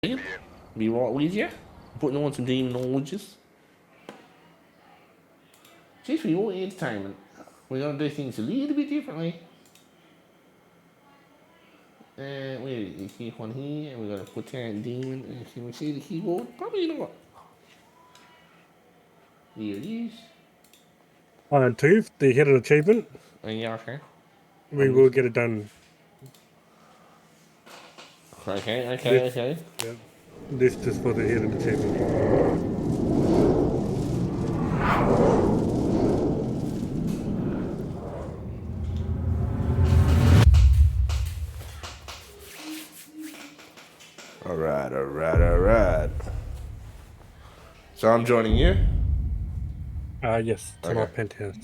Be right with you. Putting on some Demonologist. Just for your entertainment. We're going to do things a little bit differently. Where is this one here? We're going to put down Demon. Can we see the keyboard? Probably not. There it is. Iron Tooth, the hidden achievement. Yeah, okay. We will get it done. Okay. Yeah. This is for the hidden achievement. Alright. So I'm joining you? Yes, to my penthouse.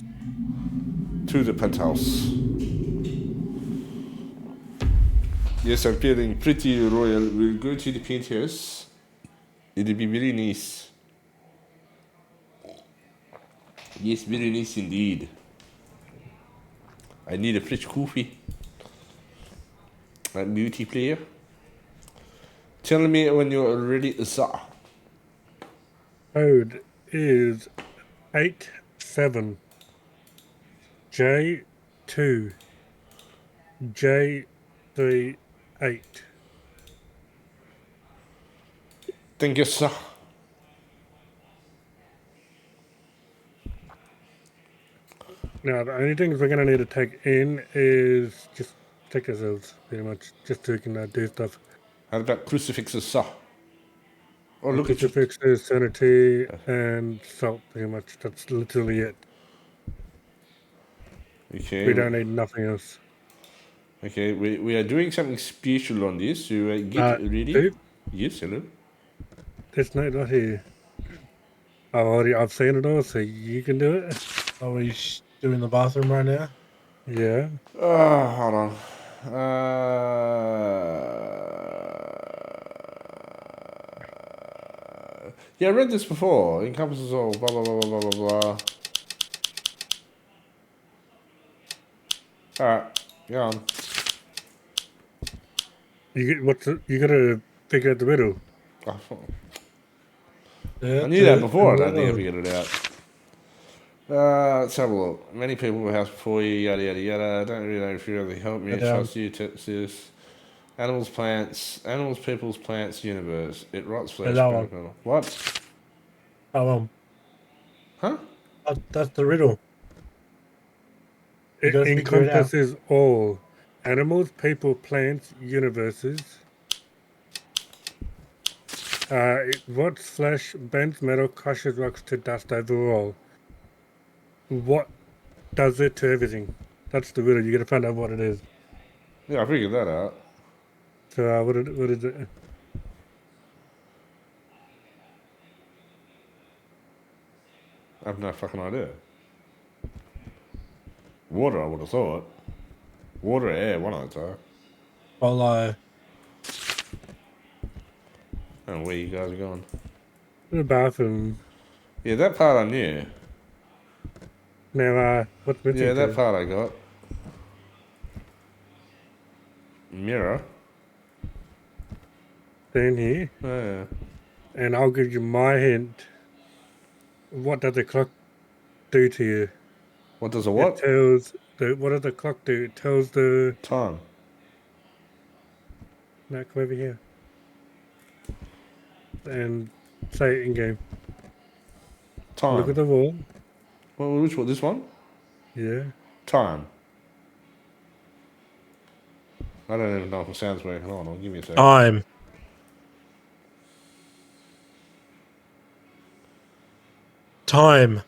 To the penthouse. Yes, I'm feeling pretty royal. We'll go to the penthouse. It'll be very nice. Yes, very nice indeed. I need a fresh coffee. That beauty player. Tell me when you're ready, sir. Code is 87 J2 J38. Thank you, sir. Now, the only things we're going to need to take in is just take ourselves, pretty much, just so we can do stuff. How about crucifixes, sir? Oh, look at you. Crucifixes, sanity, and salt, pretty much. That's literally it. Okay. We don't need nothing else. Okay, we are doing something special on this. So get ready. Dude, Yes, hello. there's no not here. I've seen it all, so you can do it. Are we doing the bathroom right now? Yeah. Hold on. Yeah, I read this before. Encompasses all blah blah blah blah blah blah blah. Alright, go on. You gotta figure out the riddle. Oh, Yeah, I knew that before, and I think I figured it out. Let's have a look. Many people will house before you, yada yada yada. I don't really know if you really help me. Trust you, sis. Animals, peoples, plants, universe. It rots flesh. What? Huh? That's the riddle. It encompasses all animals, people, plants, universes. It rots flesh, bends metal, crushes rocks to dust overall. What does it to everything? That's the riddle. You gotta find out what it is. Yeah, I figured that out. So what is it? I have no fucking idea. Water, I would have thought. Water, air, one of the two. Follow. I don't know where you guys are going. The bathroom. Yeah, that part I knew. Now, what's missing? Yeah, that part I got. Mirror. Stand here. Oh, yeah. And I'll give you my hint. What does the clock do to you? What does a what? It tells what does the clock do? It tells the time. Now come over here. And say it in game. Time. Look at the wall. Well, which one? This one? Yeah. Time. I don't even know if the sound's working. Hold on, give me a second. Time. Time.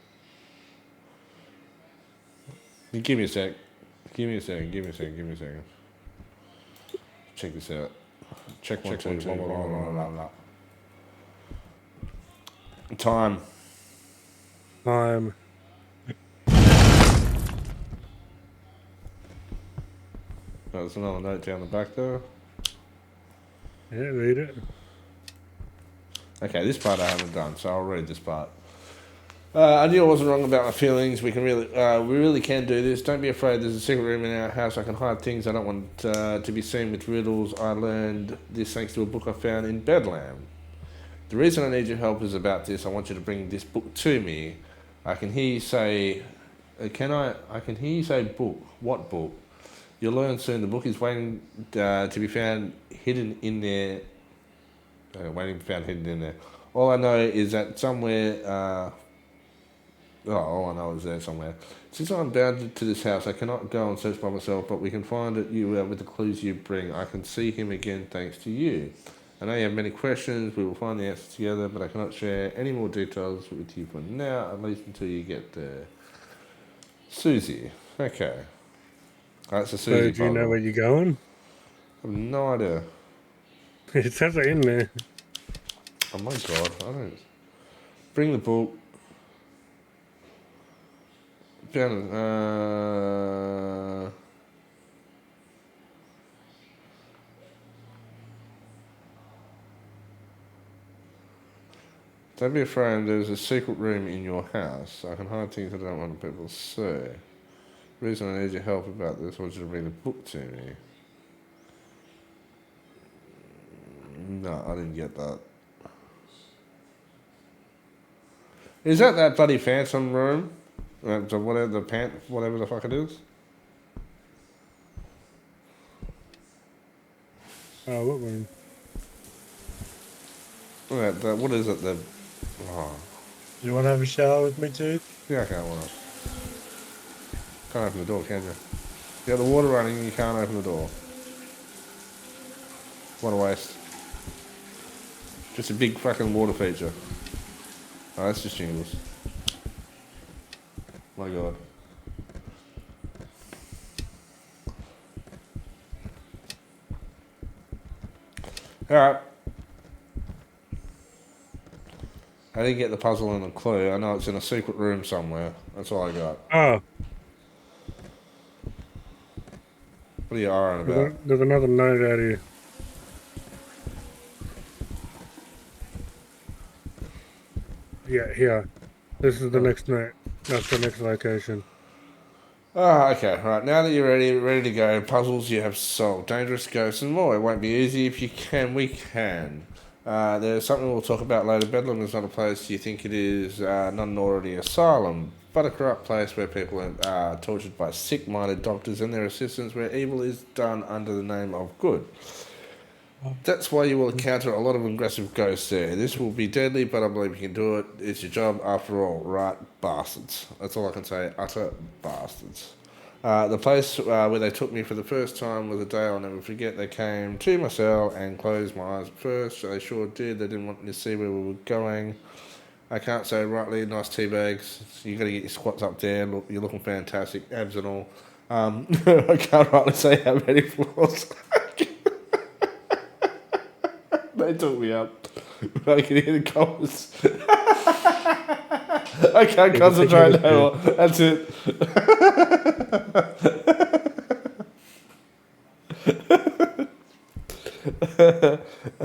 Give me a sec. Give me a second. Check this out. Check one, two, blah, blah, blah, blah, blah, blah. Time. There's another note down the back there. Yeah, read it. Okay, this part I haven't done, so I'll read this part. I knew I wasn't wrong about my feelings. We really can do this. Don't be afraid. There's a secret room in our house. I can hide things I don't want to be seen with riddles. I learned this thanks to a book I found in Bedlam. The reason I need your help is about this. I want you to bring this book to me. I can hear you say, I can hear you say book. What book? You'll learn soon. The book is waiting to be found hidden in there. Waiting to be found hidden in there. All I know is that somewhere. All I know is there somewhere. Since I'm bound to this house, I cannot go and search by myself, but we can find it with the clues you bring. I can see him again thanks to you. I know you have many questions. We will find the answers together, but I cannot share any more details with you for now, at least until you get there. Suzie. Okay. That's a Suzie So do you know where you're going? I have no idea. It says it in there. Oh my god, I don't... Bring the book. Found it. Don't be afraid, there's a secret room in your house. I can hide things I don't want people to see. The reason I need your help about this, I want you to bring the book to me. No, I didn't get that. Is that bloody phantom room? Whatever the fuck it is? Oh, what room? What is it? You want to have a shower with me too? Yeah, I can't want to. Can't open the door, can you? You got the water running and you can't open the door. What a waste. Just a big fucking water feature. Oh, that's just jingles. My god. Alright. I didn't get the puzzle and the clue. I know it's in a secret room somewhere. That's all I got. Oh, What are you arguing about? there's another note out here. Yeah, here. This is the next note. That's the next location. Oh, okay, right. Now that you're ready to go, puzzles you have solved, dangerous ghosts and more. It won't be easy. If you can, we can. There's something we'll talk about later. Bedlam is not a place you think it is, not an already asylum, but a corrupt place where people are tortured by sick-minded doctors and their assistants, where evil is done under the name of good. That's why you will encounter a lot of aggressive ghosts there. This will be deadly, but I believe you can do it. It's your job after all, right, bastards? That's all I can say, utter bastards. The place where they took me for the first time was a day I'll never forget. They came to my cell and closed my eyes at first. They sure did. They didn't want me to see where we were going. I can't say rightly, nice tea bags. You got to get your squats up there. Look, you're looking fantastic, abs and all. I can't rightly say how many floors. They took me up. I can hear the comments. I can't concentrate now. That's it.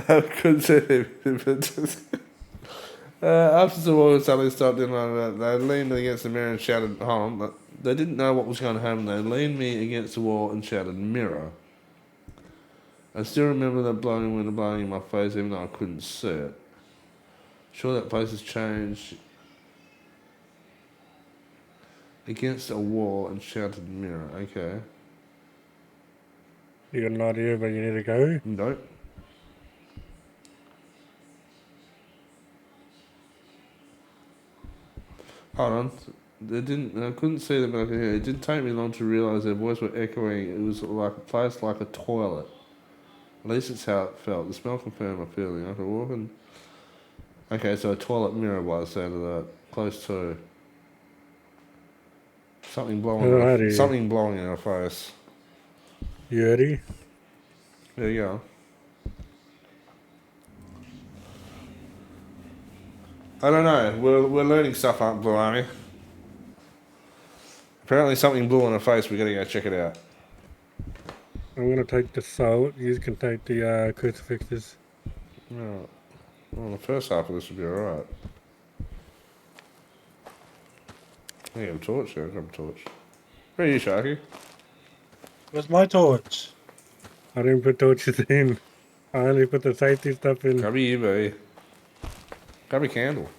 I couldn't say anything. After the war suddenly stopped in like that, they leaned against the mirror and shouted, hold on. They didn't know what was going to happen. They leaned me against the wall and shouted, mirror. I still remember that blowing wind blowing in my face even though I couldn't see it. Sure, that place has changed. Against a wall and shouted mirror. Okay. You got an idea where you need to go? Nope. Hold on. I couldn't see them, but I could hear. It didn't take me long to realise their voices were echoing. It was like a place like a toilet. At least it's how it felt. The smell confirmed my feeling. I could walk in. Okay, so a toilet mirror by the sound of that. Close to. Something blowing in her face. You ready? There you go. I don't know. We're learning stuff, aren't Blue Army? Apparently something blue in her face. We gotta go check it out. I'm gonna take the salt. You can take the crucifixes. No. Well, the first half of this will be alright. I got a torch. Yeah, I got a torch. Where are you, Sharky? Where's my torch? I didn't put torches in. I only put the safety stuff in. Grab your eBay. Grab a candle.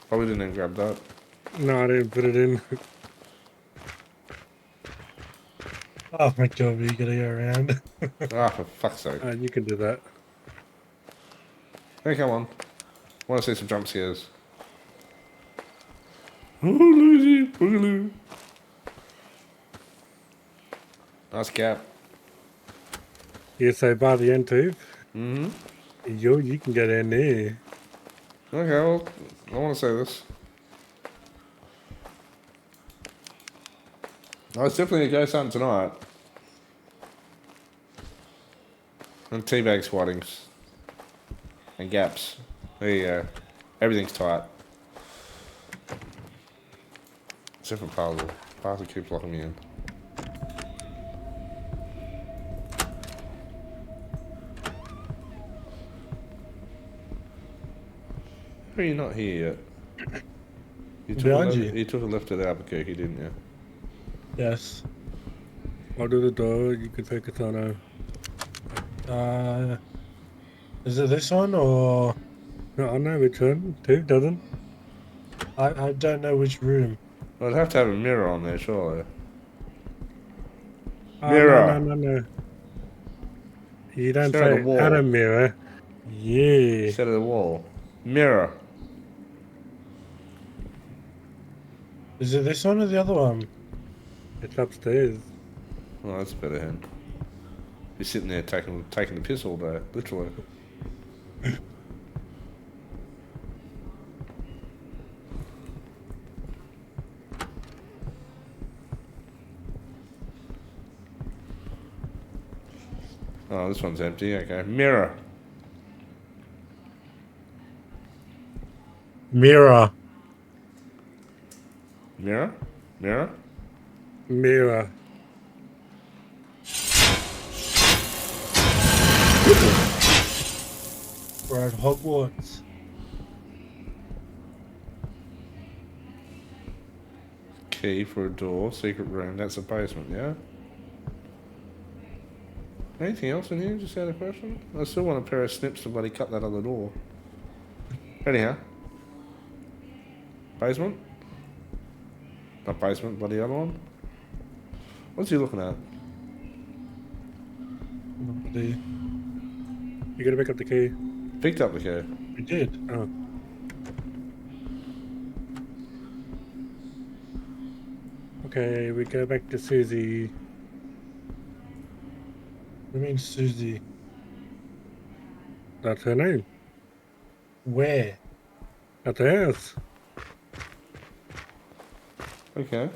Probably didn't even grab that. No, I didn't put it in. Oh my god, you gotta go around. Ah, for fuck's sake. You can do that. Hey, come on. Want to see some jump scares? Oh, Lucy, boogaloo. Nice cap. Yeah, so by the end too, Mm-hmm. you can get in there. Okay, well, I want to say this. Oh, it's definitely a ghost hunt tonight. And teabag squattings. And gaps. There you go. Everything's tight. Except for puzzle. Puzzle keeps locking me in. How are you not here yet? Behind you. You took a left at Albuquerque, didn't you? Yes. I'll do the door. You can focus on Is it this one or No, I know which one. Too doesn't. I don't know which room. Well, I'd have to have a mirror on there, surely. Oh, Mirror. No. You don't Stare at say the wall. at a mirror. Yeah. Set of the wall. Mirror. Is it this one or the other one? It's upstairs. Oh, that's a better hint. You're sitting there taking the piss all day, literally. Oh, this one's empty. Okay. Mirror. Mirror. Mirror? Mirror? Mirror. We're at Hogwarts. Key for a door. Secret room. That's a basement, yeah? Anything else in here? Just had a question. I still want a pair of snips to bloody cut that other door. Anyhow. Basement? Not basement, bloody other one. What's he looking at? Nobody. You gotta pick up the key. Picked up the key. We did. Oh. Okay, we go back to Suzie. What do you mean Suzie? That's her name. Where? At the house. Okay.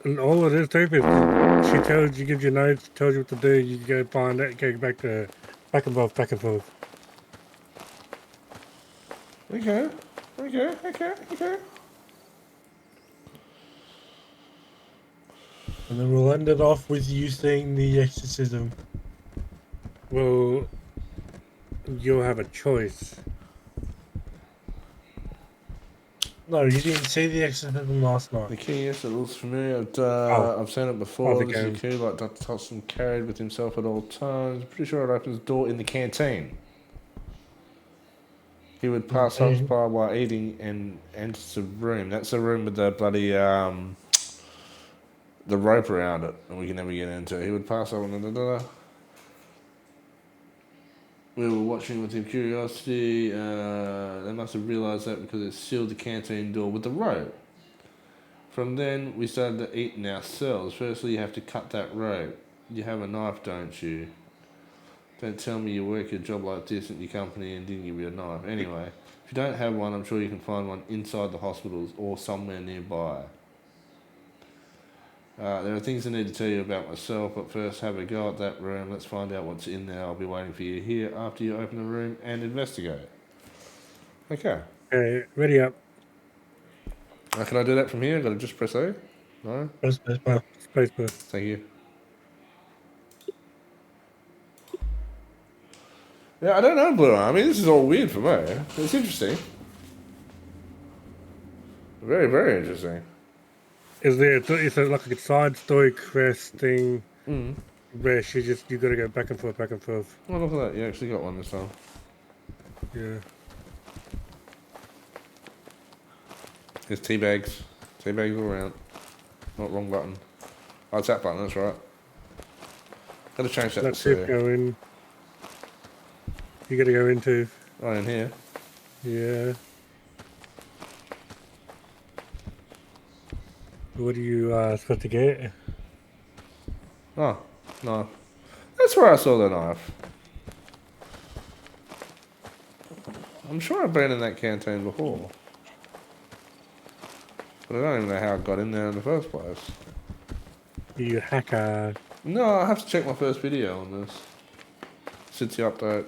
And all it is, too, is she tells you, gives you notes, tells you what to do, you go find it, go back and forth, back and forth. Okay. And then we'll end it off with you seeing the exorcism. Well, you'll have a choice. No, you didn't see the exorcism last The night. key, yes, it looks familiar. I've seen it Oh, before. the This is a game. key like Dr. Thompson carried with himself at all times. Pretty sure it opens the door in the canteen. He would pass us Okay. by while eating and enters the room. That's the room with the bloody the rope around it, and we can never get into. He would pass over. We were watching with curiosity. They must have realised that because it sealed the canteen door with the rope. From then, we started to eating ourselves. Firstly, you have to cut that rope. You have a knife, don't you? Don't tell me you work your job like this at your company and didn't give you a knife. Anyway, if you don't have one, I'm sure you can find one inside the hospitals or somewhere nearby. There are things I need to tell you about myself, but first have a go at that room. Let's find out what's in there. I'll be waiting for you here after you open the room and investigate. Okay. Okay, ready up. Can I do that from here? I've got to just press A? No? Press spacebar. Spacebar. Thank you. Yeah, I don't know, Blue Army. This is all weird for me. It's interesting. Very, very interesting. Is there? Is it like a side story quest thing Mm. where you got to go back and forth, back and forth? Oh, look at that. You actually got one this time. Yeah. There's tea bags. Tea bags all around. Not wrong button. Oh, it's that button. That's right. Gotta change that Let's to keep going. You got to go into. right in here. Yeah. What are you supposed to get? Oh, knife. That's where I saw the knife. I'm sure I've been in that canteen before. But I don't even know how I got in there in the first place. You hacker. No, I have to check my first video on this. Suzie update.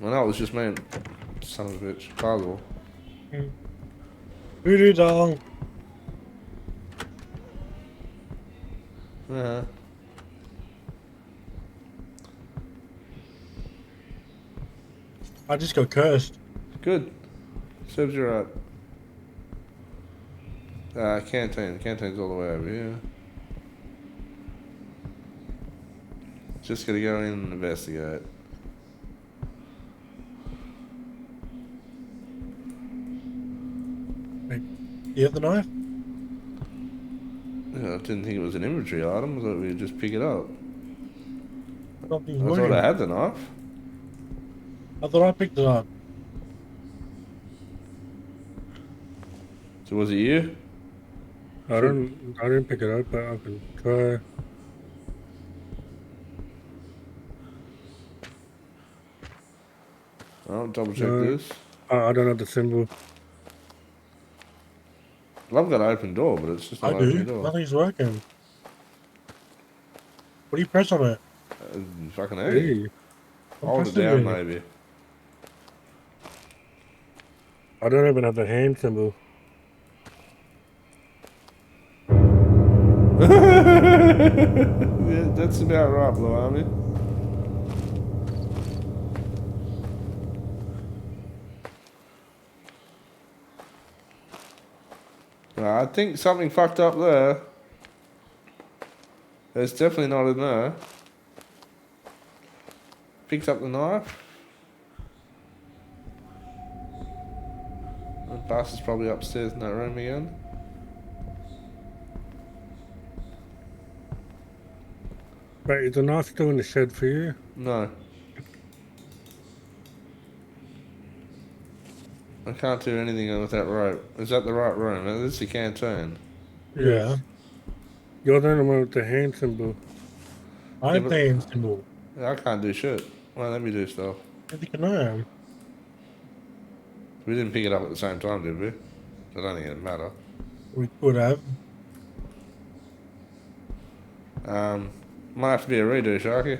I know it was just me. Son of a bitch. Puzzle. Voodoo doll. Yeah. I just got cursed. Good. Serves you right. Canteen. Canteen's all the way over here. Just gotta go in and investigate. You have the knife? Yeah, I didn't think it was an inventory item. I thought we'd just pick it up. Something's I working. thought I had the knife. I thought I picked it up. So was it you? I didn't pick it up, but I can try. I'll double check No. this. I don't know the symbol. Well, I've got an open door, but it's just not I opening do. the door. Nothing's working. What do you press on it? Fucking A. Hey, I'm Hold it pressing down, it. maybe. I don't even have the hand symbol. Yeah, that's about right, Blue Army. I think something fucked up there. It's definitely not in there. Picked up the knife. The bus is probably upstairs in that room again. Wait, is the knife still in the shed for you? No. I can't do anything with that rope. Is that the right room? This is the canteen. Yeah. You're the only one with the hand symbol. I'm but- playing symbol. I can't do shit. Well, let me do stuff. I think I am. We didn't pick it up at the same time, did we? I don't think it'd matter. We could have. Might have to be a redo, Sharky.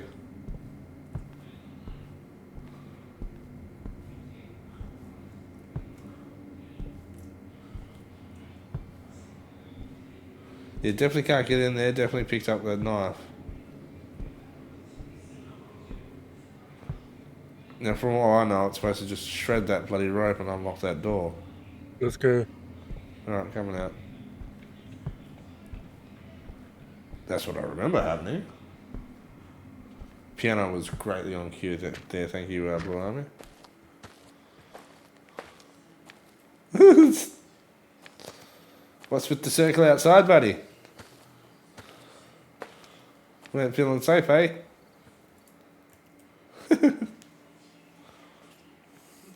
You definitely can't get in there. Definitely picked up that knife. Now, from what I know, it's supposed to just shred that bloody rope and unlock that door. Let's go. Alright, coming out. That's what I remember happening. Piano was greatly on cue there. Thank you, Blue Army. What's with the circle outside, buddy? We ain't feeling safe, eh?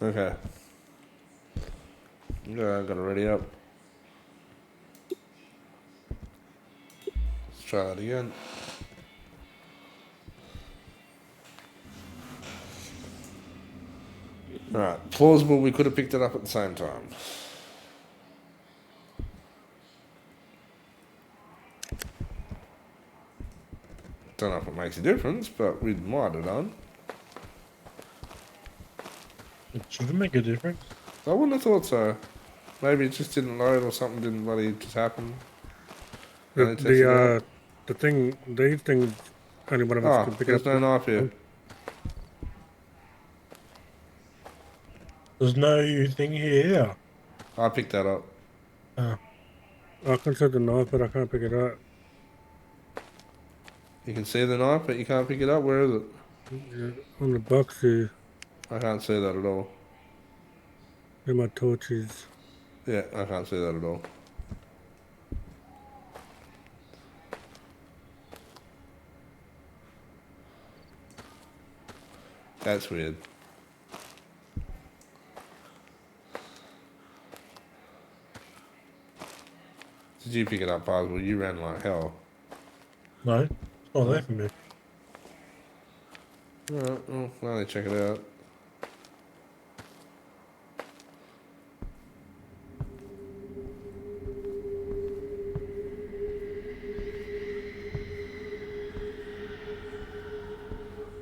Okay. Yeah, I gotta ready up. Let's try that again. Alright, plausible we could have picked it up at the same time. Don't know if it makes a difference, but we might have done. It shouldn't make a difference. I wouldn't have thought so. Maybe it just didn't load or something didn't bloody just happen. Only tested out. The thing, these things, only one of us Oh, can pick there's up. no knife here. There's no thing here. I picked that up. Ah, I can see the knife, but I can't pick it up. You can see the knife, but you can't pick it up. Where is it? Yeah, on the box here, I can't see that at all. where my torch is. Yeah, I can't see that at all. That's weird. Did you pick it up, Parzival? You ran like hell. no, it's not there for me. Alright, well, now they check it out.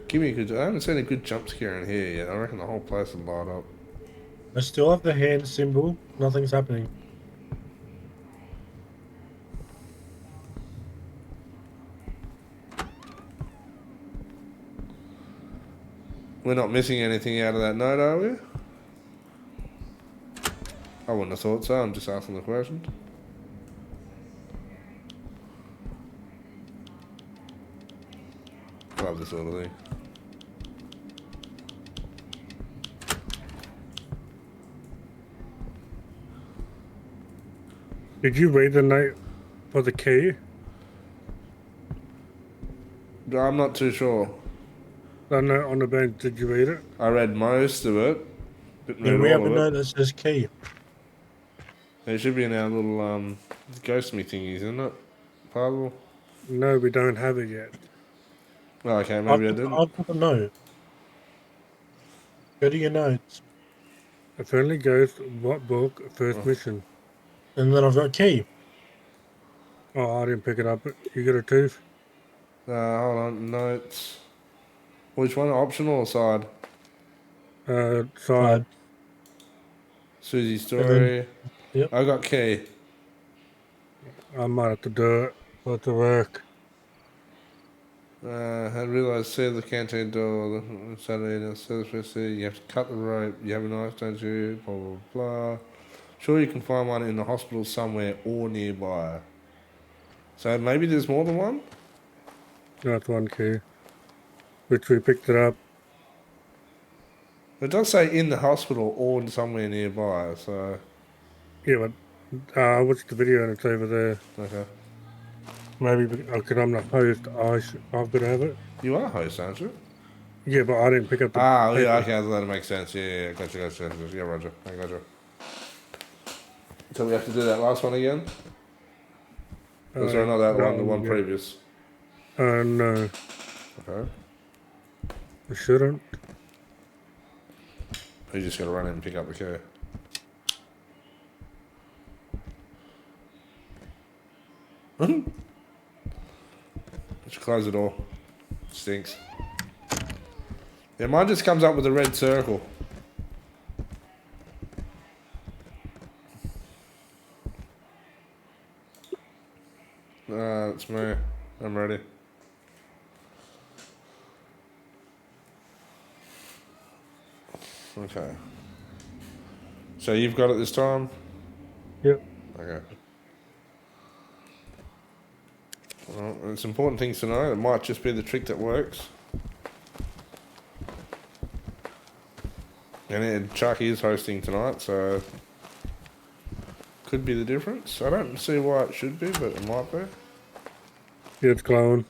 Give me a good. I haven't seen a good jump scare in here yet. I reckon the whole place would light up. I still have the hand symbol. Nothing's happening. We're not missing anything out of that note, are we? I wouldn't have thought so. I'm just asking the question. Love this sort of thing. Did you read the note for the key? I'm not too sure. The note on the bench, did you read it? I read most of it. Didn't Yeah, read we have all a of it. note that says key. It should be in our little ghost me thingies, isn't it? Puzzle. No, we don't have it yet. Oh, okay, maybe I didn't. I've got the note. Go to your notes. A friendly ghost, what book, first Oh. mission. And then I've got key. Oh, I didn't pick it up. You got a tooth? Hold on, notes. Which one? Optional or side? Side. Suzie And then, story. yep. I got key. I might have to do it for it to work. I realised see the canteen door Saturday and Saturday. You have to cut the rope. You have a knife, don't you? Blah blah blah. Sure, you can find one in the hospital somewhere or nearby. So maybe there's more than one. That's one key. Which we picked it up. It does say in the hospital or somewhere nearby. So Yeah, but I watched the video and it's over there. okay, Maybe because I'm not host, I've got to have it. you are host, aren't you? Yeah, but I didn't pick up the Ah, paper. yeah, okay, that makes sense. Yeah, gotcha. Yeah, Roger. I gotcha. So we have to do that last one again? Or sorry, not that one, the one yeah. previous. No, Okay. I shouldn't. You just gotta run in and pick up the key. Just close the door. Stinks. Yeah, mine just comes up with a red circle. It's me. I'm ready. Okay. So you've got it this time? Yep. Okay. Well, it's important things to know. It might just be the trick that works. And Chuck is hosting tonight, so could be the difference. I don't see why it should be, but it might be. Yeah, it's glowing.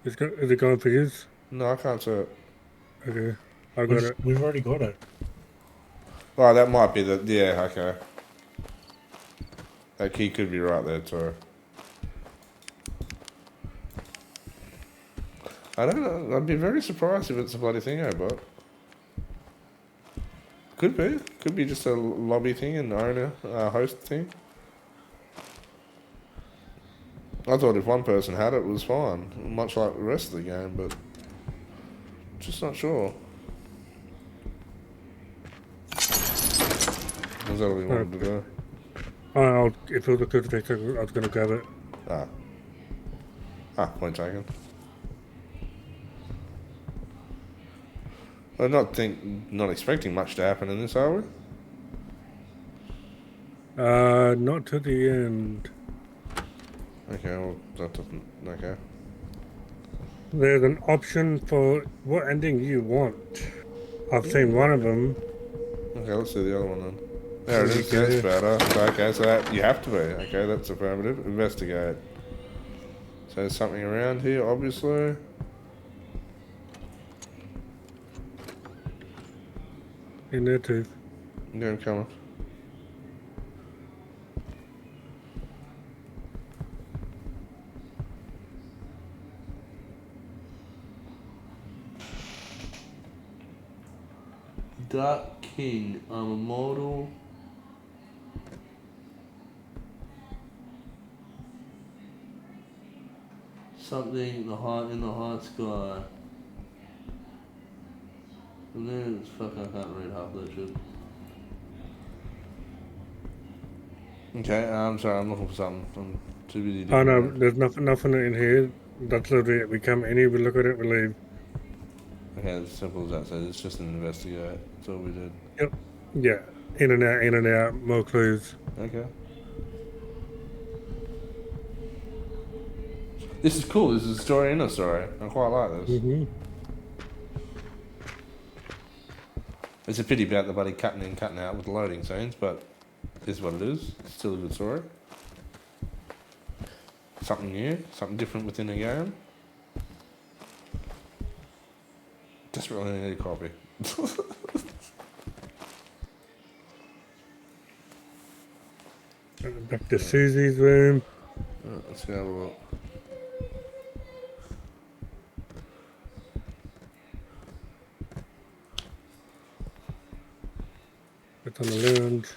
Is it going for his? No, I can't see it. Okay, I got it. We've already got it. Oh, that might be the... Yeah, okay. That key could be right there, too. I don't know. I'd be very surprised if it's a bloody thingo, but... Could be. Could be just a lobby thing and owner, host thing. I thought if one person had it, it was fine. Much like the rest of the game, but... Just not sure. Is that what we wanted to do? If it was a good fix, I was going to grab it. Point taken. Not expecting much to happen in this, are we? Not to the end. Okay, well, that doesn't. Okay. There's an option for what ending you want. I've seen one of them. Okay, let's see the other one then. There it is. That's Okay. better. Okay, so that you have to be. Okay, that's affirmative. Investigate. So there's something around here, obviously. In there too. Yeah, I'm coming. Dark King, I'm immortal. Something in the hot sky. And then it's fuck. I can't read half that shit. Okay, I'm sorry. I'm looking for something. I'm too busy Oh doing no, that. there's nothing in here. That's literally it. We come in here, we look at it, we leave. Okay, it's as simple as that. So it's just an investigate. That's all we did. Yep. Yeah. In and out, more clues. Okay. This is cool. This is a story in a story. I quite like this. Mm-hmm. It's a pity about the bloody cutting in, cutting out with the loading scenes, but it is what it is. It's still a good story. Something new, something different within a game. Desperately need a copy. Back to Susie's room. Let's have a look. It's on the lounge.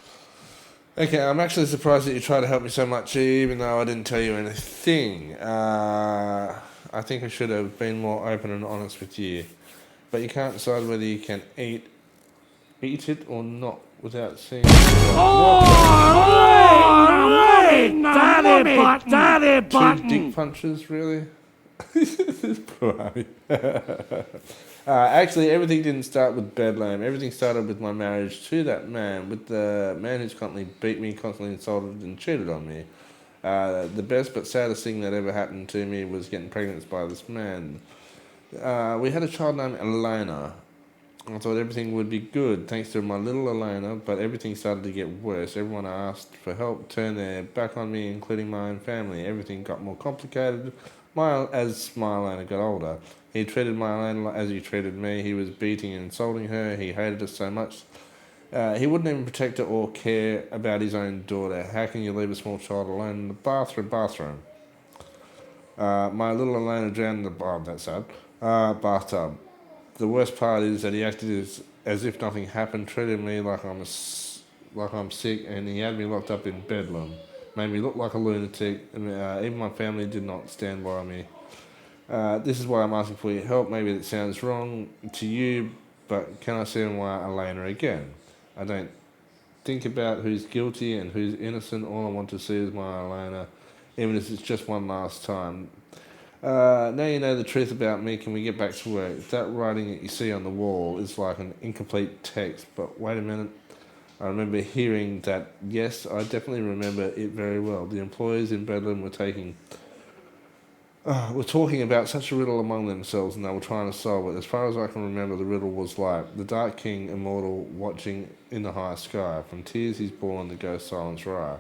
Okay, I'm actually surprised that you tried to help me so much, even though I didn't tell you anything. I think I should have been more open and honest with you. But you can't decide whether you can eat it or not without seeing. Two dick punches, really? Actually, everything didn't start with Bedlam. Everything started with my marriage to that man, with the man who's constantly beat me, constantly insulted and cheated on me. The best but saddest thing that ever happened to me was getting pregnant by this man. We had a child named Elena. I thought everything would be good thanks to my little Elena, but everything started to get worse. Everyone I asked for help turned their back on me, including my own family. Everything got more complicated as my Elena got older. He treated my Elena as he treated me. He was beating and insulting her. He hated her so much. He wouldn't even protect her or care about his own daughter. How can you leave a small child alone in the bathroom? My little Elena drowned in the that's sad. Bathtub. The worst part is that he acted as if nothing happened, treated me like I'm sick, and he had me locked up in Bedlam. Made me look like a lunatic, and even my family did not stand by me. This is why I'm asking for your help. Maybe it sounds wrong to you, but can I see my Elena again? I don't think about who's guilty and who's innocent. All I want to see is my Elena, even if it's just one last time. Now you know the truth about me, can we get back to work? That writing that you see on the wall is like an incomplete text, but wait a minute. I remember hearing that. Yes, I definitely remember it very well. The employees in Bedlam were talking about such a riddle among themselves, and they were trying to solve it. As far as I can remember, the riddle was like the Dark King, immortal, watching in the high sky. From tears he's born, the ghost silence rise.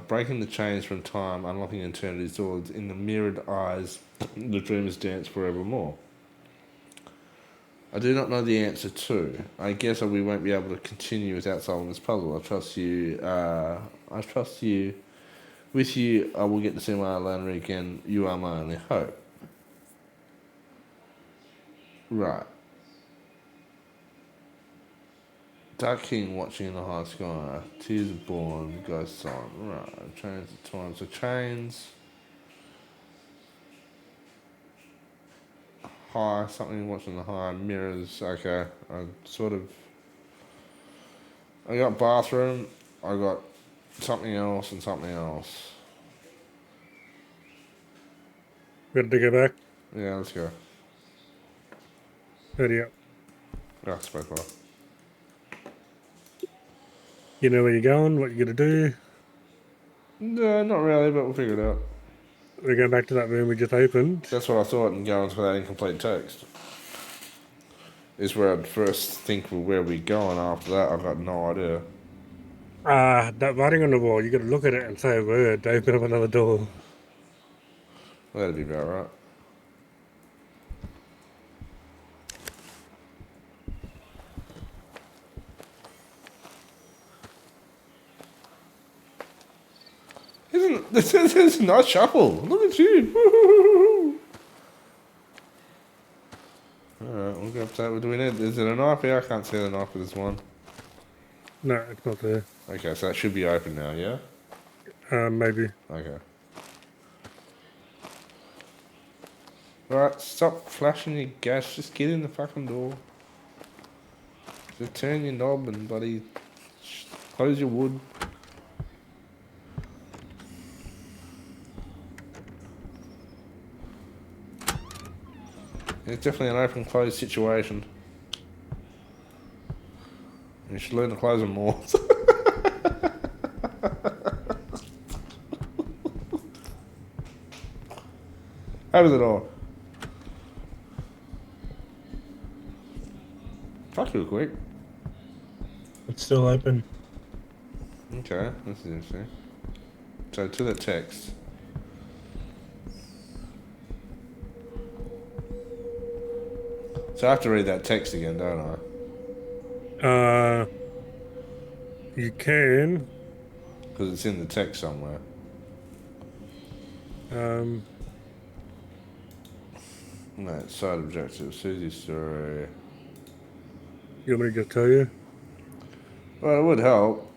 Breaking the chains from time, unlocking eternity's doors. In the mirrored eyes, the dreamers dance forevermore. I do not know the answer to. I guess we won't be able to continue without solving this puzzle. I trust you. With you, I will get to see my Elena again. You are my only hope. Right. Dark King watching in the high sky. Tears are born, ghost silent. Right. Chains of time. So chains. High, something watching the high. Mirrors. Okay. I got bathroom. I got something else and something else. Ready to go back? Yeah, let's go. Ready up. Yeah, spoke well. You know where you're going, what you're going to do. No, not really, but we'll figure it out. We're going back to that room we just opened. That's what I thought, and going to that incomplete text is where I'd first think where we're going. After that, I've got no idea. That writing on the wall, you got to look at it and say a word to open up another door. That'd be about right. This is a nice shuffle. Look at you. Alright, we'll go up to that. Do we need? Is it a knife here? I can't see the knife with this one. No, it's not there. Okay, so that should be open now, yeah? Maybe. Okay. Alright, stop flashing your gas. Just get in the fucking door. Just turn your knob and bloody close your wood. It's definitely an open-close situation. You should learn to close them more. Open the door. Fuck you quick. It's still open. Okay, this is interesting. So to the text. So I have to read that text again, don't I? You can. Because it's in the text somewhere. No, side objective. Susie's story. You want me to just tell you? Well, it would help.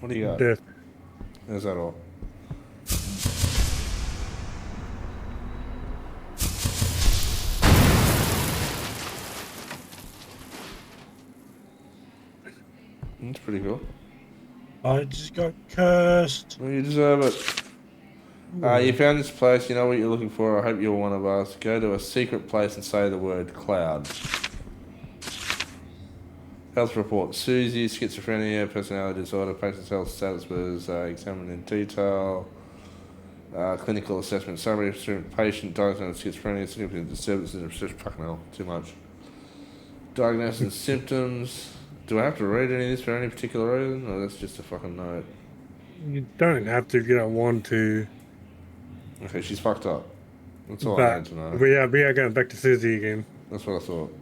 What do you got? Death. Is that all? That's pretty cool. I just got cursed. Well, you deserve it. You found this place, you know what you're looking for. I hope you're one of us. Go to a secret place and say the word cloud. Health report. Suzie, schizophrenia, personality disorder. Patient's health status was examined in detail. Clinical assessment summary. Patient diagnosed with schizophrenia, significant disturbances in fucking hell, too much. Diagnosis and symptoms. Do I have to read any of this for any particular reason? Or that's just a fucking note? You don't have to if you don't want to. Okay, she's fucked up. That's all I But need to know. we are going back to Suzie again. That's what I thought.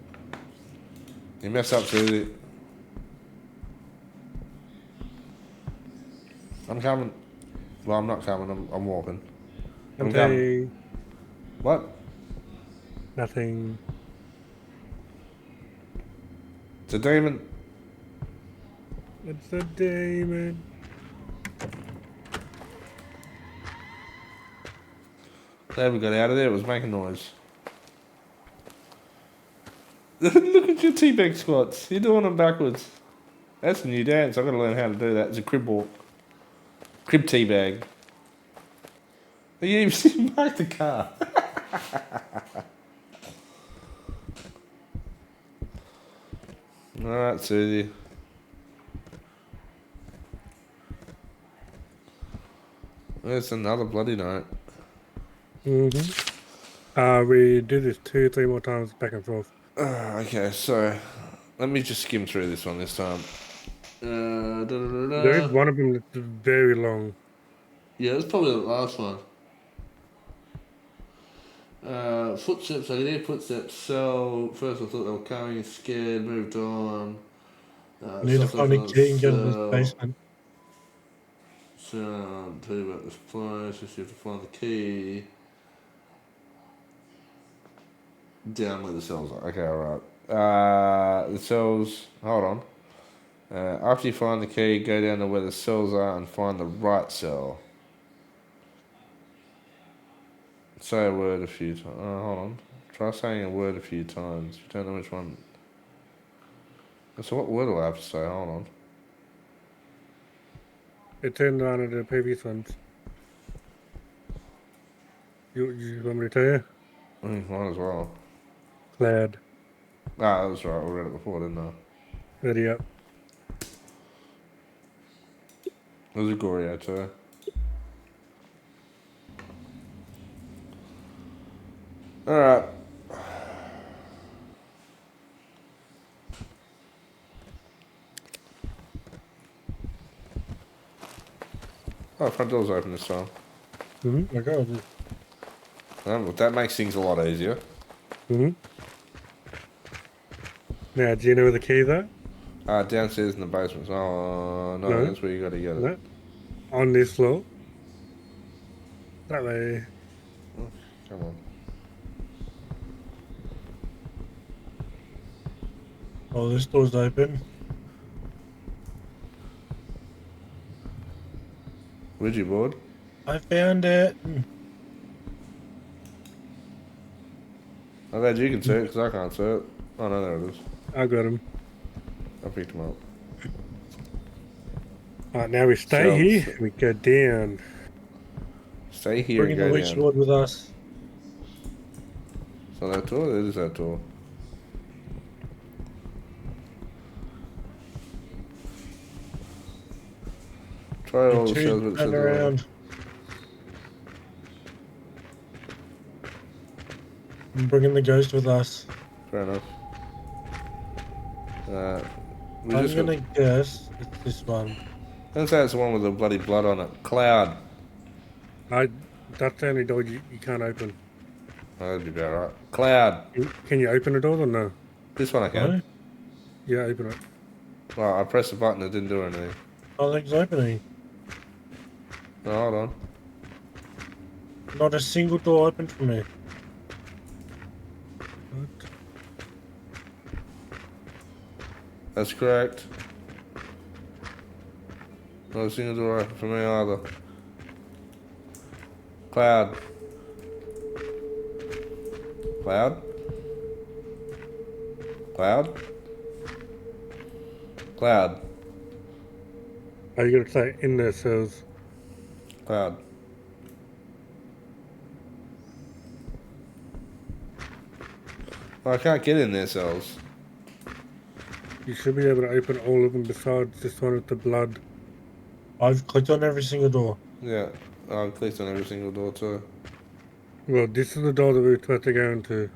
You mess up, Suzie. I'm coming. Well, I'm not coming. I'm walking. I'm coming. What? Nothing. It's a demon. It's a demon. Glad we got out of there. It was making noise. Look at your teabag squats. You're doing them backwards. That's a new dance. I've got to learn how to do that. It's a crib walk. Crib teabag. You parked the car. Alright, Suzie. There's another bloody note. We do this 2-3 more times back and forth. Okay, so let me just skim through this one this time. There is one of them that's very long. Yeah, it's probably the last one. Footsteps, I could hear footsteps. So first I thought they were coming, scared, moved on. Need to find a key and get in this basement. So I'll tell you about this place. Just have to find the key. Down where the cells are. Okay, alright. The cells. Hold on. After you find the key, go down to where the cells are and find the right cell. Say a word a few times. Hold on. Try saying a word a few times. You don't know which one. So what word do I have to say? Hold on. It turned around in the previous ones. You want me to tell you? Might as well. Glad. That was right. I read it before, didn't I? Ready up. It was a gory too. Alright. Oh, front door's open this time. Mm-hmm. My God. Well, that makes things a lot easier. Mm-hmm. Now, do you know where the keys are? Downstairs in the basement. Oh, no, No. that's where you gotta get it. No. On this floor. That way. Come on. Oh, this door's open. Ouija board. I found it. I'm glad you can see it, because I can't see it. Oh, no, there it is. I got him. I picked him up. Alright, now we stay So- here. We go down. Stay here Bringing and the go witch down. board with us. So that door? It is that door. Try all the You shells two with turn the door. around. I'm bringing the ghost with us. Fair enough. We I'm just gonna got... guess it's this one. Don't say it's the one with the bloody blood on it. Cloud. That's the only door you can't open. Oh, that'd be about right. Cloud. Can you open the door or no? This one I can. No? Yeah, open it. Well, I pressed the button, it didn't do anything. Nothing's opening. No, hold on. Not a single door open for me. What? That's correct. Not a single door open for me either. Cloud. Cloud? Cloud? Cloud. Are you gonna say in their cells? Cloud. Well, I can't get in their cells. You should be able to open all of them besides this one with the blood. I've clicked on every single door. Yeah, I've clicked on every single door too. Well, this is the door that we're supposed to go into.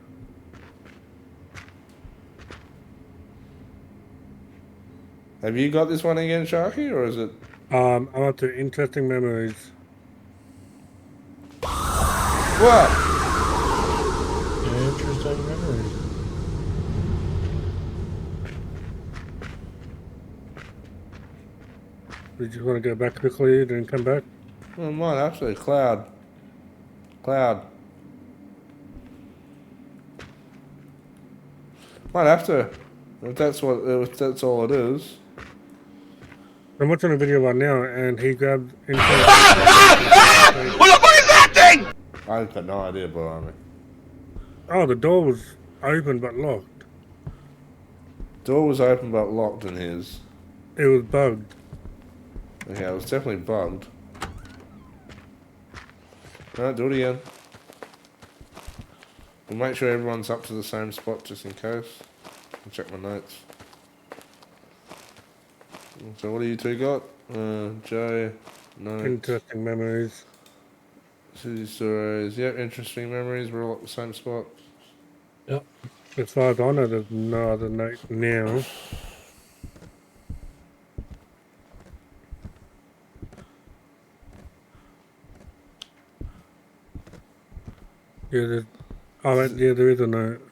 Have you got this one again, Sharky, or is it? I'm up to interesting memories. What? Yeah, interesting memories. Did you want to go back quickly, then come back? Oh, mine, absolutely. Cloud. Cloud. Might have to. If that's all it is. I'm watching a video right now, and he grabbed. What the fuck is that thing? I've got no idea, Blimey. Oh, the door was open but locked. Door was open but locked in his. It was bugged. Yeah, it was definitely bugged. Alright, do it again. We'll make sure everyone's up to the same spot just in case. I'll check my notes. So what do you two got? Joe, notes. Interesting memories. Suzie stories. Yep, interesting memories. We're all at the same spot. Yep. As far as I know, there's no other note now. Yeah, yeah, there is a note.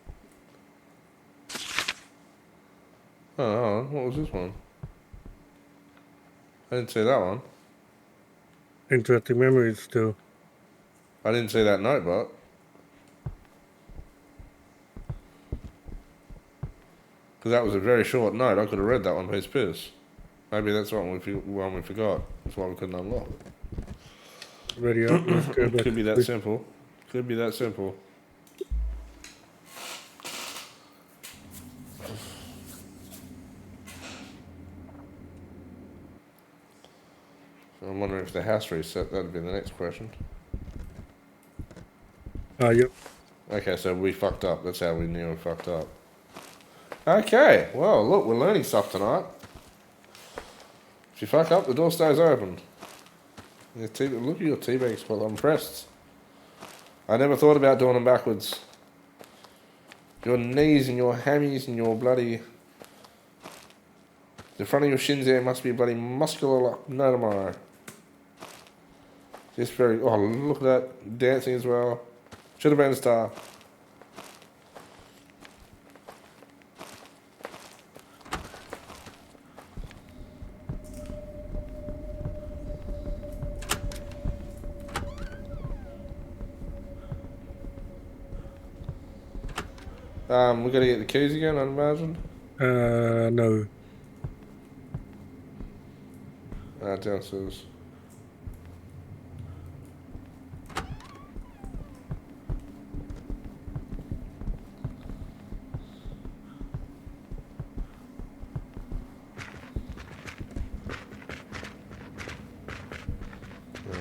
Oh, hold on. What was this one? I didn't see that one. Interesting memories still. I didn't see that note, but. Because that was a very short note. I could have read that one piece piss. Maybe that's one we forgot. That's why we couldn't unlock it. Ready up. Let's go back. Could be that simple. Could be that simple. So I'm wondering if the house reset. That'd be the next question. Yep. Okay, so we fucked up. That's how we knew we fucked up. Okay, well, look, we're learning stuff tonight. If you fuck up, the door stays open. Yeah, look at your teabag spot. I'm impressed. I never thought about doing them backwards. Your knees and your hammies and your bloody... The front of your shins there must be bloody muscular like no tomorrow. Just very... Oh, look at that. Dancing as well. Should have been a star. We gotta get the keys again, I imagine. No. Downstairs.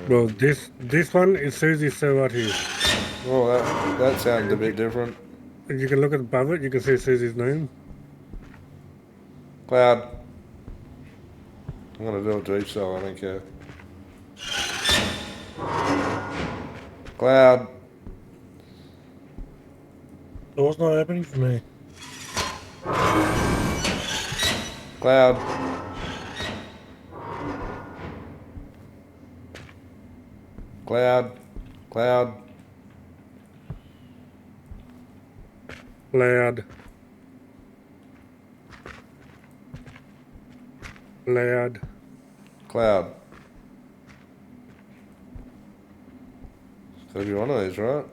Well, this one is Suzie cell right here. Oh, that sounded a bit different. If you can look above it, you can see Susie's name. Cloud. I'm gonna do it to each cell, I don't care. Cloud. Door's not opening for me. Cloud. Cloud. Cloud. Loud. Loud. Cloud. It's gotta be one of these, right?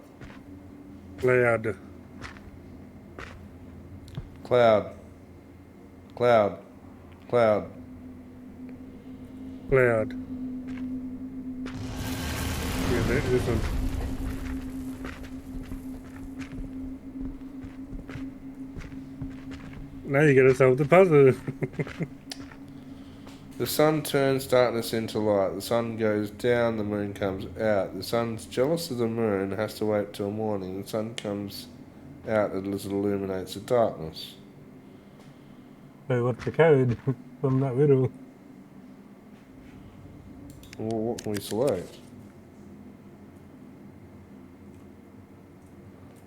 Loud. Cloud. Cloud. Cloud. Loud. Yeah, this one. Now you gotta solve the puzzle. The sun turns darkness into light. The sun goes down, the moon comes out. The sun's jealous of the moon, has to wait till morning. The sun comes out as it illuminates the darkness. So what's the code from that riddle? Well, what can we select?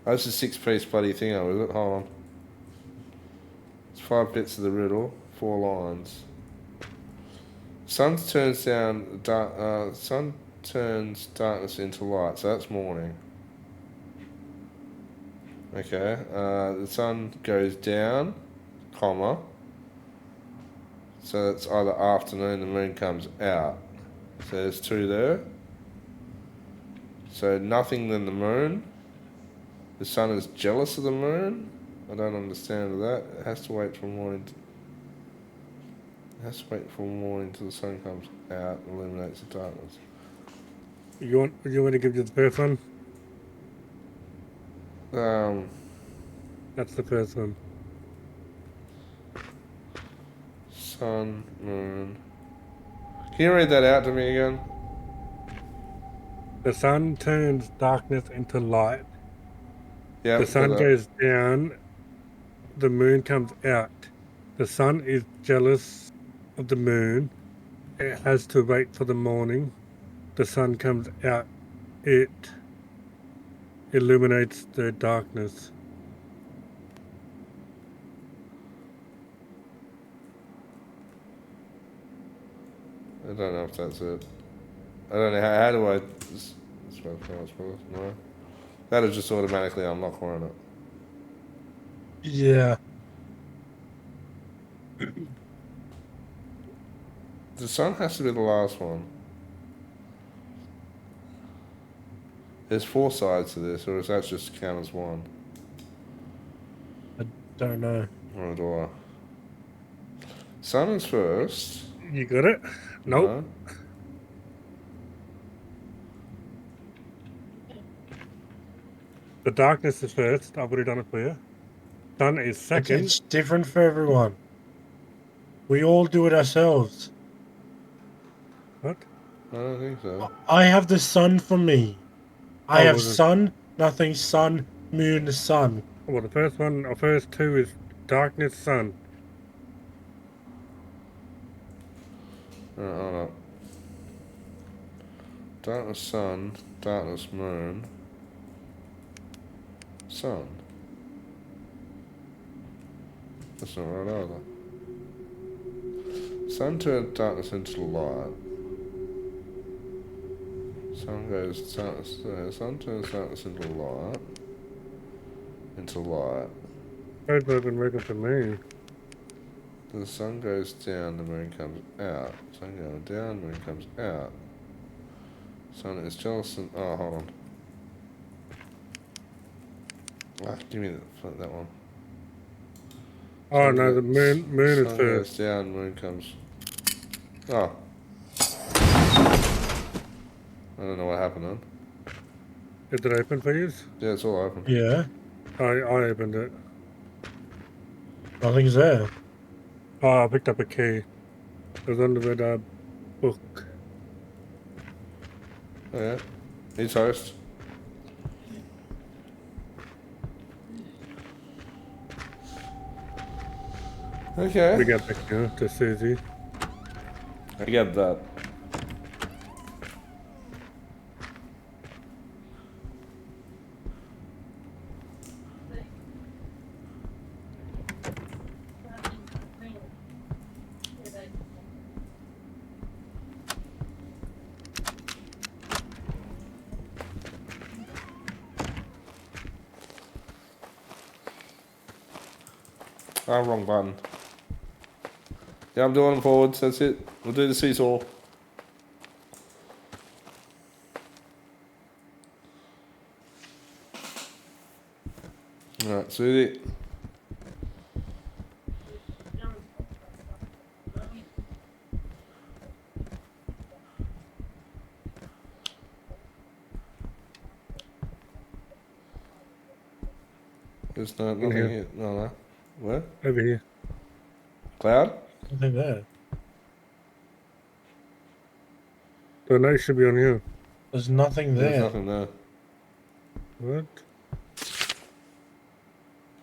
Oh, this is a 6-piece bloody thing, is it? Hold on. It's 5 bits of the riddle, 4 lines. Sun turns darkness into light, so that's morning. Okay, the sun goes down, comma. So it's either afternoon, the moon comes out. So there's 2 there. So nothing than the moon. The sun is jealous of the moon. I don't understand that. It has to wait till morning. It has to wait for morning till the sun comes out and illuminates the darkness. You want to give you the first one? That's the first one. Sun, moon. Can you read that out to me again? The sun turns darkness into light. Yeah. The sun goes down. The moon comes out. The sun is jealous of the moon. It has to wait for the morning. The sun comes out. It illuminates the darkness. I don't know if that's it. I don't know how do I? No. That is just automatically unlock, won't it? Yeah. The sun has to be the last one. There's 4 sides to this, or is that just count as one? I don't know. Or do I? Sun is first. You got it? Nope. No. The darkness is first. I've already done it for you. Sun is second. It's different for everyone. We all do it ourselves. What? I don't think so. I have the sun for me. I have was it- sun, nothing, sun, moon, sun. Well, the first one, or first 2 is darkness, sun. Hold up. Darkness, sun. Darkness, moon. Sun. That's not right either. Sun turns darkness into light. Sun goes darkness. Sun turns darkness into light. Into light. Both have been working for me. The sun goes down, the moon comes out. Sun going down, moon comes out. Sun is jealous and... Oh, hold on. Ah, give me that one. Oh Sun no, go- the moon is Sun first. goes down, moon comes... Oh. I don't know what happened then. Did it open for you? Yeah, it's all open. Yeah. I opened it. Nothing's there. Oh, I picked up a key. It was under the book. Oh, yeah. He's host. Okay. We got back now to Suzie. I get that. Oh, wrong button. Yeah, I'm doing them forwards, that's it. We'll do the seesaw. Alright, Suzie. There's nothing here. here. No. Where? Over here. Cloud? Nothing there. The note should be on here. There's nothing There's there. nothing there. What?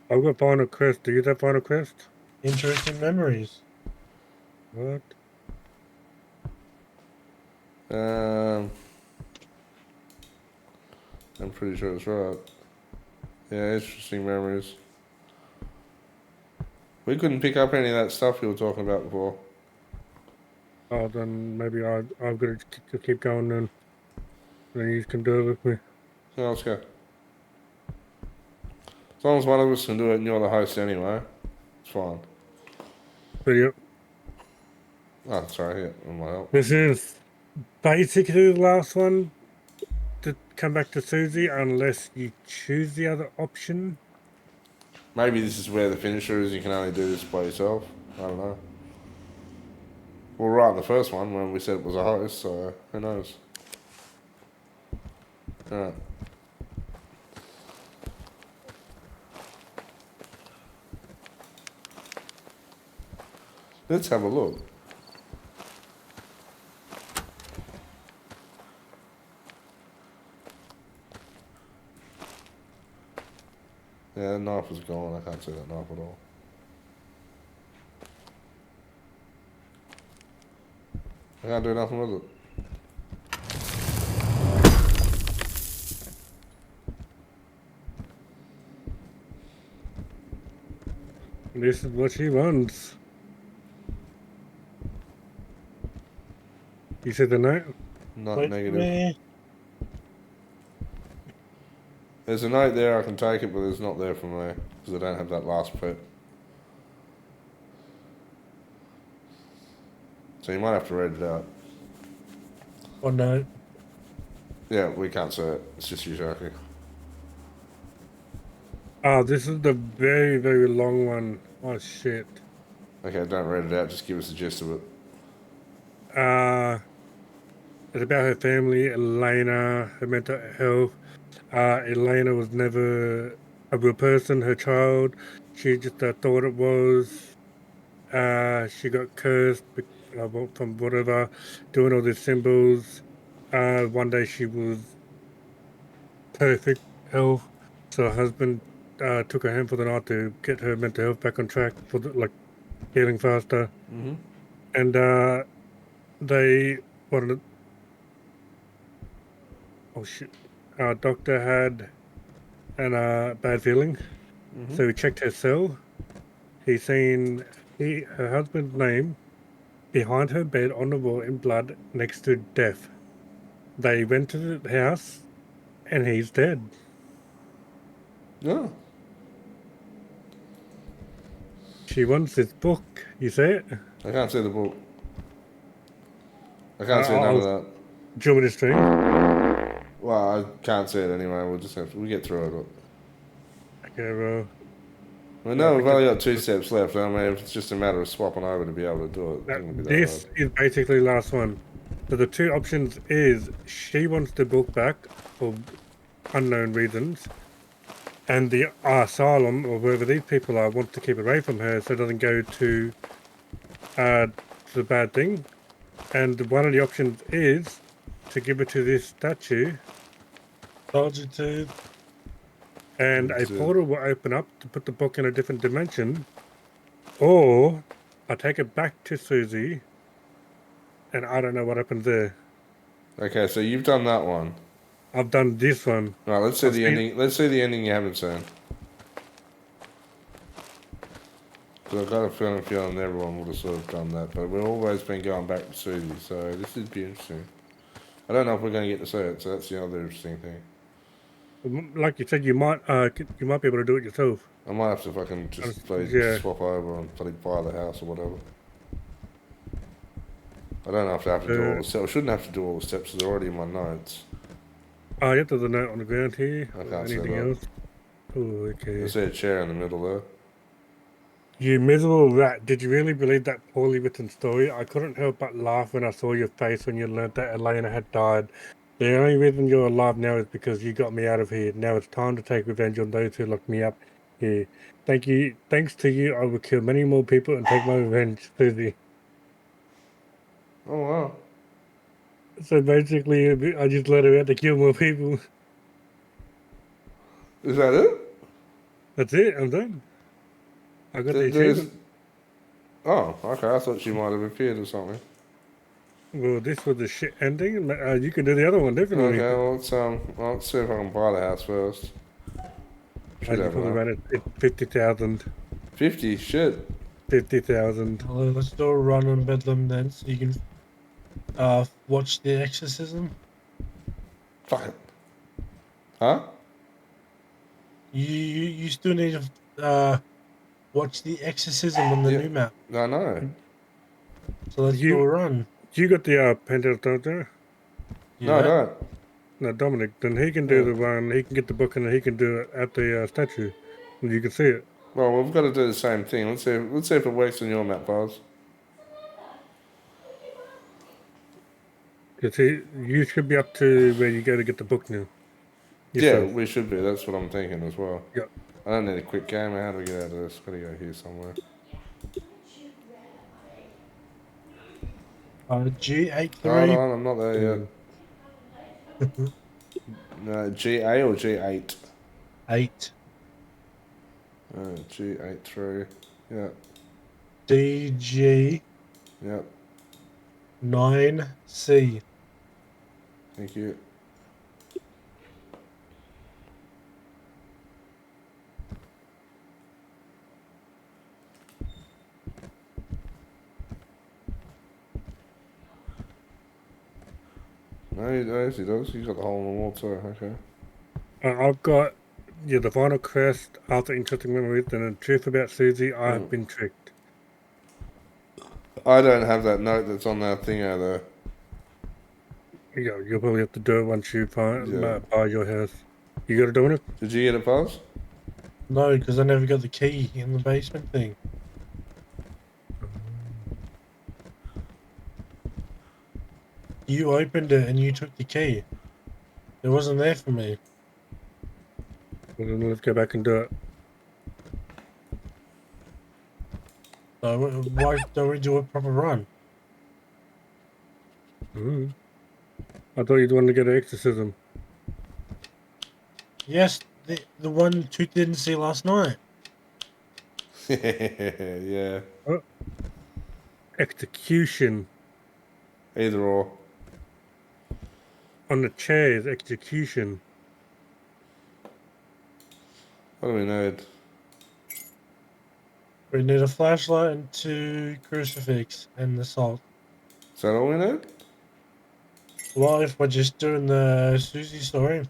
I've got Final Quest. Do you have Final Quest? Interesting memories. What? I'm pretty sure it's right. Yeah, interesting memories. We couldn't pick up any of that stuff you were talking about before. Oh, then maybe I've got to keep going then. Then you can do it with me. Yeah, let's go. As long as one of us can do it and you're the host anyway, it's fine. Video. Oh, sorry, yeah, that might help. This is basically the last one to come back to Suzie unless you choose the other option. Maybe this is where the finisher is, you can only do this by yourself. I don't know. We were right in the first one when we said it was a host, so who knows. Alright. Let's have a look. Yeah, the knife was gone. I can't see that knife at all. I can't do nothing with it. This is what she wants. You said the note? Not Wait, negative. me. There's a note there, I can take it, but it's not there for me, because I don't have that last bit. So you might have to read it out. What note? Yeah, we can't see it. It's just you joking. Oh, this is the very, very long one. Oh, shit. Okay, don't read it out, just give us the gist of it. It's about her family, Elena, her mental health. Elena was never a real person, her child. She just thought it was. She got cursed from whatever, doing all these symbols. One day she was perfect health, so her husband took her hand for the night to get her mental health back on track for healing faster. Mm-hmm. And they wanted oh shit, our doctor had an bad feeling, so he checked her cell. He seen her husband's name behind her bed on the wall in blood next to death. They went to the house, and he's dead. No. She wants this book. You see it? I can't see the book. I can't see none of that. Do you want me to stream? Well, I can't see it anyway. We'll just have to, we'll get through it. Okay, well. Well, no, we've only got 2 steps left. I mean, if it's just a matter of swapping over to be able to do it, it's gonna be that This hard. is basically the last one. So the two options is she wants the book back for unknown reasons, and the asylum or wherever these people are wants to keep it away from her so it doesn't go to the bad thing. And one of the options is to give it to this statue, Told you to. and a That's it. portal will open up to put the book in a different dimension, or I take it back to Suzie, and I don't know what happens there. Okay, so you've done that one. I've done this one. Right, let's see I've the seen- ending. Let's see the ending you haven't seen. Because I've got a feeling everyone would have sort of done that, but we've always been going back to Suzie, so this would be interesting. I don't know if we're going to get to see it, so that's the other interesting thing. Like you said, you might be able to do it yourself. I might have to fucking just Yeah. swap over and bloody buy the house or whatever. I don't know if I have to do all the steps. I shouldn't have to do all the steps. They're already in my notes. Oh, yeah, there's a note on the ground here. I can't see Anything that. else? Oh, okay. I see a chair in the middle there. You miserable rat! Did you really believe that poorly written story? I couldn't help but laugh when I saw your face when you learned that Elena had died. The only reason you're alive now is because you got me out of here. Now it's time to take revenge on those who locked me up here. Thanks to you, I will kill many more people and take my revenge, Suzie. Oh wow. So basically, I just let her out to kill more people. Is that it? That's it. I'm done. I got the There's. achievement. Oh, okay. I thought she might have appeared or something. Well, this was the shit ending. You can do the other one definitely. Okay, well, let's see if I can buy the house first. Should You have probably enough. ran it 50,000. 50, shit. 50,000. Well, let's do a run on Bedlam then, so you can watch The Exorcism. Fuck it. Huh? You still need to watch The Exorcism on the Yeah. new map. I know. So let's do a run. You got the penthouse, don't you? No, I don't. No, Dominic. Then he can do Yeah. the one. He can get the book and he can do it at the statue. And you can see it. Well, we've got to do the same thing. Let's see if it works on your map, Buzz. You see, you should be up to where you go to get the book now. Yeah, Yourself. we should be. That's what I'm thinking as well. Yeah. I don't need a quick game. How do we get out of this? Gotta go here somewhere. G83. Hold on, I'm not there yet. No, GA or G8? 8. G8 through. Yeah, DG9C. yeah. Thank you. No, yes, he does. He's got the hole in the wall too. Okay. I've got the final quest after interesting memories and the truth about Suzie. I have been tricked. I don't have that note that's on that thing out there. Yeah, you'll probably have to do it once you Yeah. buy your house. You got to do it? Did you get it, Buzz? No, because I never got the key in the basement thing. You opened it and you took the key. It wasn't there for me. Well, then let's go back and do it. So why don't we do a proper run? I thought you'd want to get an exorcism. Yes, the one Tooth didn't see last night. Yeah. Execution. Either or. On the chair is execution. What do we need? We need a flashlight and 2 crucifix and the salt. Is that all we need? Well, if we're just doing the Suzie story,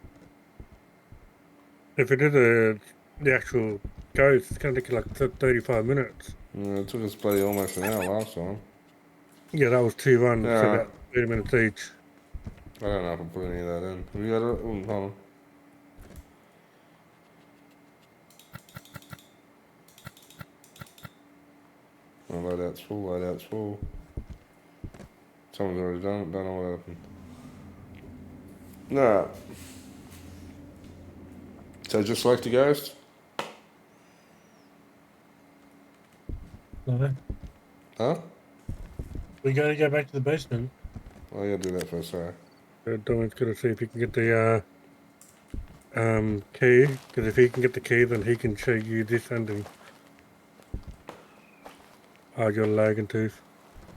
If it is the actual ghost, it's going to take like 35 minutes. Yeah, it took us bloody almost an hour last time. Yeah, that was 2 runs, so Yeah. about 30 minutes each. I don't know if I put any of that in. Have you got it? Hold on. Oh, loadout's full, loadout's full. Someone's already done it, don't know what happened. No. So just select the ghost? no, Huh? we gotta go back to the basement. Oh, I gotta do that first, sorry. Domin's going to see if he can get the key, because if he can get the key, then he can show you this ending. Oh, you're lagging too.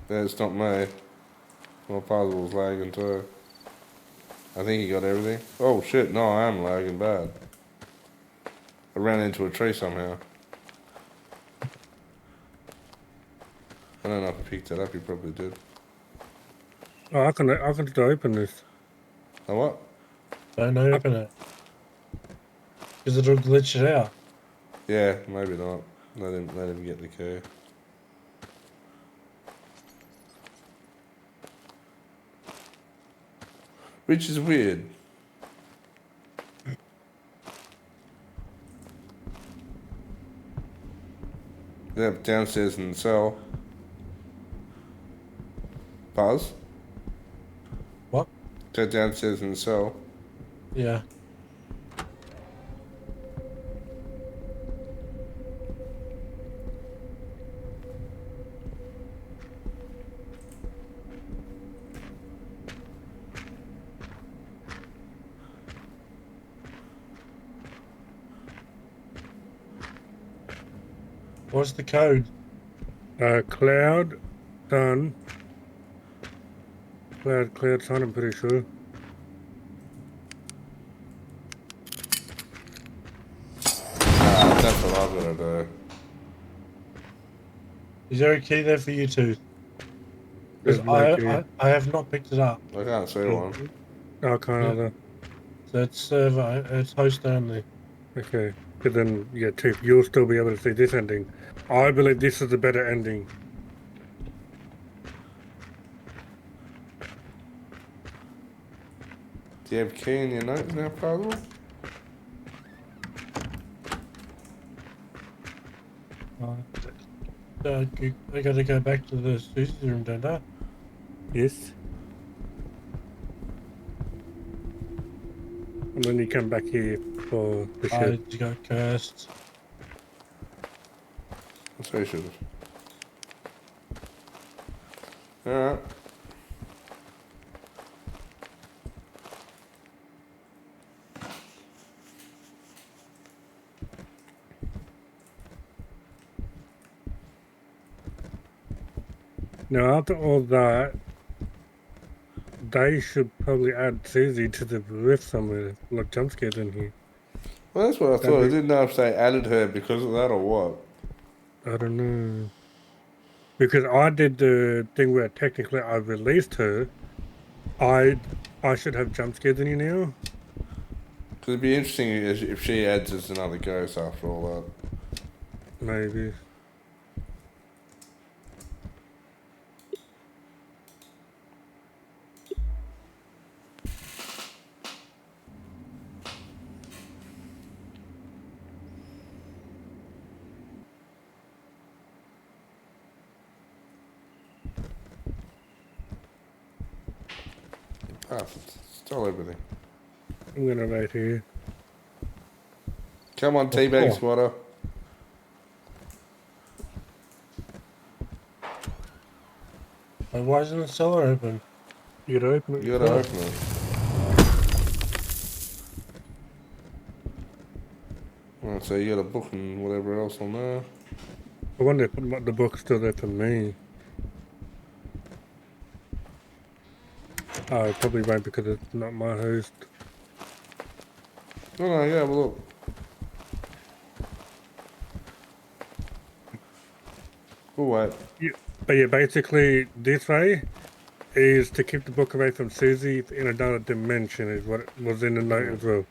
Yeah, it's not me. My puzzle's lagging too. I think he got everything. Oh shit, no, I am lagging bad. I ran into a tree somehow. I don't know if I picked it up, you probably did. Oh, I can still open this. Oh, what? Don't open it. Because it'll glitch it out. Yeah, maybe not. Let him get the key. Which is weird. Yep, downstairs in the cell. Buzz? What? Go downstairs in the cell. Yeah. What's the code? Cloud, sun. Cloud, sun, I'm pretty sure. Ah, that's what I've got to do. Is there a key there for you two? There's Because no key. I have not picked it up. I can't see one. I can't Yeah. either. So it's server, it's host only. Okay. But then, yeah, Chief, you'll still be able to see this ending. I believe this is the better ending. Do you have a key in your notes now, puzzle? I gotta go back to the Suzie room, don't I? Yes. And then you come back here for the I ship. got cursed. So you should have. Alright. Now, after all that, they should probably add Suzie to the rift somewhere, like jump scares in here. Well, that's what I thought. I didn't know if they added her because of that or what. I don't know. Because I did the thing where technically I released her. I should have jump scares in here now. Because it'd be interesting if she adds as another ghost after all that. Maybe. Ah, stole everything. I'm gonna wait here. Come on, teabag squatter. Why isn't the cellar open? You gotta open it. You gotta yourself. open it. Right, so you got a book and whatever else on there. I wonder if the book's still there for me. Oh, it probably won't because it's not my host. No, yeah, well, look. We'll wait. Yeah. But yeah, basically, this way is to keep the book away from Suzie in another dimension, is what was in the note as well.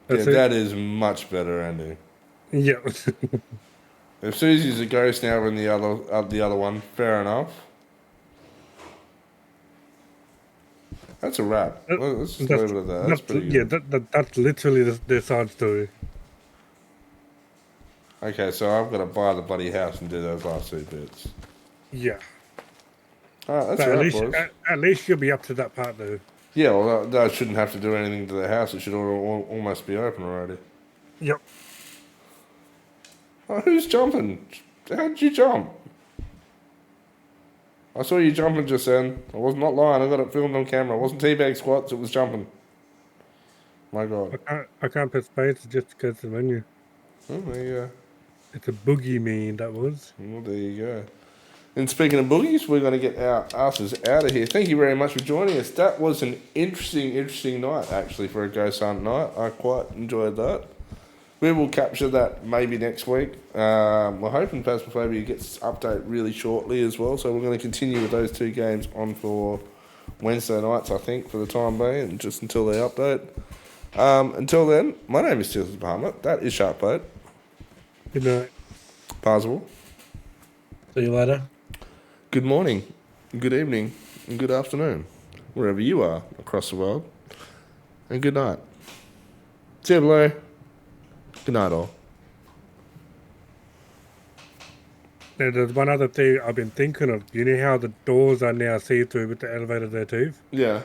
Yeah, That's it. that is much better ending. Yeah. If Susie's a ghost now in the other one, fair enough. That's a wrap. Let's just leave it at that. That's pretty yeah, good. that's literally the side story. Okay, so I've got to buy the bloody house and do those last two bits. Yeah. Alright, that's But a wrap, boys. at least you'll be up to that part though. Yeah, well, that shouldn't have to do anything to the house. It should almost be open already. Yep. Oh, who's jumping? How did you jump? I saw you jumping just then. I was not lying. I got it filmed on camera. It wasn't teabag squats. It was jumping. My God. I can't press space. It just goes to the menu. Oh, there you go. It's a boogie mean that was. Well, there you go. And speaking of boogies, we're going to get our asses out of here. Thank you very much for joining us. That was an interesting night, actually, for a ghost hunt night. I quite enjoyed that. We will capture that maybe next week. We're hoping Phasmophobia gets update really shortly as well, so we're going to continue with those two games on for Wednesday nights, I think, for the time being, just until they update. Until then, my name is Suzie Palmer. That is Sharkboat. Good night. Parzival. See you later. Good morning, good evening, and good afternoon, wherever you are across the world. And good night. See you below. Good night, all. Now, there's one other thing I've been thinking of. You know how the doors are now see-through with the elevator there too? Yeah.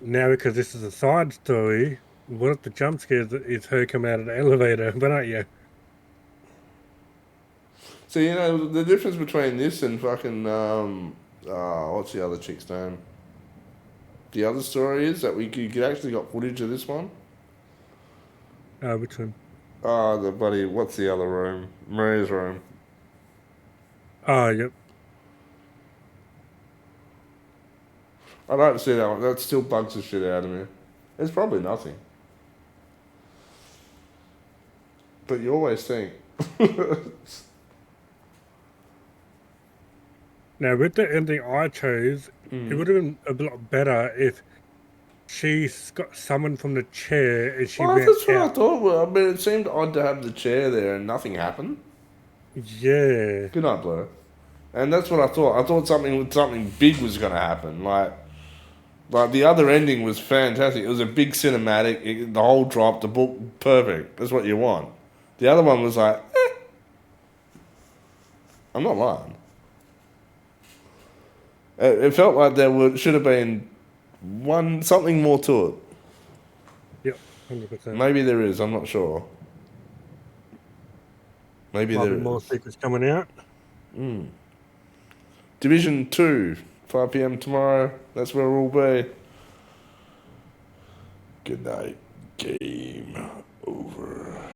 Now, because this is a side story, what if the jump scare is her coming out of the elevator? But aren't you? So, you know, the difference between this and fucking, what's the other chick's name? The other story is that we could actually got footage of this one. Which one? The bloody, what's the other room? Maria's room. Oh, yep. I'd like to see that one. That still bugs the shit out of me. It's probably nothing. But you always think. Now, with the ending I chose, it would have been a lot better if she got summoned from the chair and she Well, ran that's what I out. thought. Well, I mean, it seemed odd to have the chair there and nothing happened. Yeah. Good night, Blur. And that's what I thought. I thought something big was going to happen. Like the other ending was fantastic. It was a big cinematic. The whole drop, the book, perfect. That's what you want. The other one was like, I'm not lying. It felt like should have been something more to it. Yep, 100%. Maybe there is. I'm not sure. Maybe Might there be is. more secrets coming out. Division 2, 5 p.m. tomorrow. That's where we'll be. Good night. Game over.